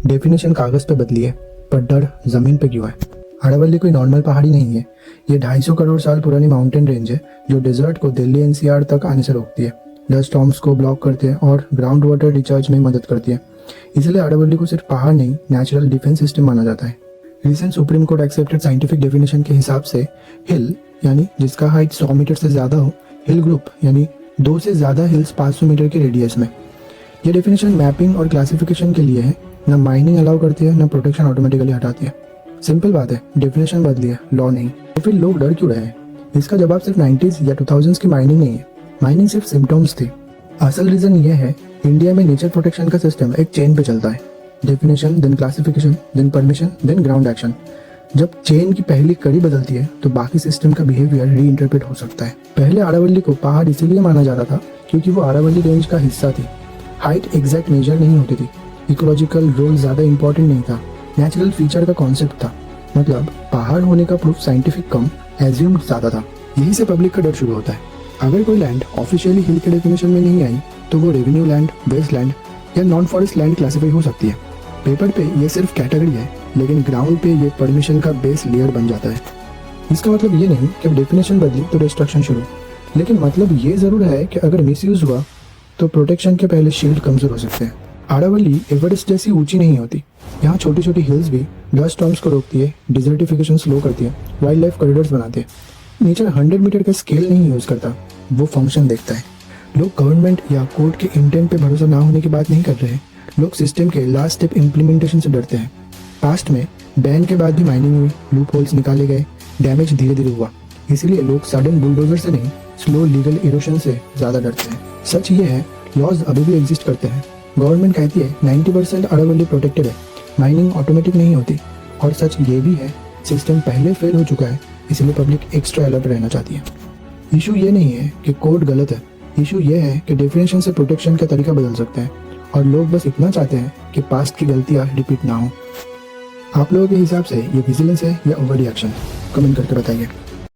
Definition कागज पे बदली है, पर डर जमीन पे क्यों है? अरावली कोई नॉर्मल पहाड़ी नहीं है। ये 250 करोड़ साल पुरानी माउंटेन रेंज है जो डेजर्ट को दिल्ली एनसीआर तक आने से रोकती है, डस्ट स्टॉर्म्स को ब्लॉक करती है और ग्राउंड वाटर रिचार्ज में मदद करती है। इसलिए अरावली को सिर्फ पहाड़ नहीं, नेचुरल डिफेंस सिस्टम माना जाता है। Recent supreme court accepted scientific definition के हिसाब से हिल यानी जिसका हाइट 100 मीटर से ज्यादा हो, हिल ग्रुप यानी 2 से ज्यादा हिल्स 500 मीटर के रेडियस में। ये डेफिनेशन मैपिंग और क्लासिफिकेशन के लिए है, न माइनिंग अलाउ करती है, न प्रोटेक्शन ऑटोमेटिकली हटाती है। सिंपल बात है, डेफिनेशन बदली है, लॉ नहीं। तो फिर लोग डर क्यों रहे हैं? इसका जवाब सिर्फ 90s या 2000s की माइनिंग नहीं है। माइनिंग सिर्फ सिम्टम्स थी। असल रीजन ये है, इंडिया में नेचर प्रोटेक्शन का सिस्टम एक चेन पे चलता है। Definition, then classification, then permission, then ground action. जब चेन की पहली कड़ी बदलती है तो बाकी सिस्टम का बिहेवियर री इंटरप्रेट हो सकता है। पहले अरावली को पहाड़ इसीलिए माना जाता था क्योंकि वो अरावली रेंज का हिस्सा थी। हाइट एग्जैक्ट मेजर नहीं होती थी, इकोलॉजिकल रोल ज्यादा इंपॉर्टेंट नहीं था, नेचुरल फीचर का कॉन्सेप्ट था। मतलब पहाड़ होने का प्रूफ साइंटिफिक कम, एज्यूम्ड ज्यादा था। यही से पब्लिक का डर शुरू होता है। अगर कोई लैंड ऑफिशियली हिल के डेफिनेशन में नहीं आई तो वो रेवेन्यू लैंड, वेस्ट लैंड या नॉन फॉरेस्ट लैंड क्लासिफाई हो सकती है। पेपर पे ये सिर्फ कैटेगरी है, लेकिन ग्राउंड पे ये परमिशन का बेस लेयर बन जाता है। इसका मतलब ये नहीं कि डेफिनेशन बदली तो डिस्ट्रक्शन शुरू, लेकिन मतलब ये जरूर है कि अगर मिसयूज हुआ तो प्रोटेक्शन के पहले शील्ड कमजोर हो सकते हैं। अरावली एवरेस्ट जैसी ऊंची नहीं होती। यहाँ छोटी छोटी हिल्स भी डस्ट स्टॉर्म्स को रोकती है, डिजर्टिफिकेशन स्लो करती है, वाइल्ड लाइफ कॉरिडोर्स बनाती है। नेचर 100 मीटर का स्केल नहीं यूज करता, वो फंक्शन देखता है। लोग गवर्नमेंट या कोर्ट के इंटेंट पे भरोसा ना होने की बात नहीं कर रहे हैं, लोग सिस्टम के लास्ट स्टेप इम्प्लीमेंटेशन से डरते हैं। पास्ट में बैन के बाद भी माइनिंग हुई, लूप होल्स निकाले गए, डैमेज धीरे धीरे हुआ। इसीलिए लोग सडन बुलडोजर से नहीं, स्लो लीगल इरोशन से ज्यादा डरते हैं। सच ये है, लॉज अभी भी एग्जिस्ट करते हैं। गवर्नमेंट कहती है 90% अरावली प्रोटेक्टेड है, माइनिंग ऑटोमेटिक नहीं होती। और सच ये भी है, सिस्टम पहले फेल हो चुका है, इसलिए पब्लिक एक्स्ट्रा अलर्ट रहना चाहती है। इशू ये नहीं है कि कोड गलत है, इशू ये है कि डेफिनेशन से प्रोटेक्शन का तरीका बदल सकते हैं, और लोग बस इतना चाहते हैं कि पास्ट की गलतियां रिपीट ना हो। आप लोगों के हिसाब से ये विजिलेंस है या ओवर रिएक्शन? कमेंट करके बताइए।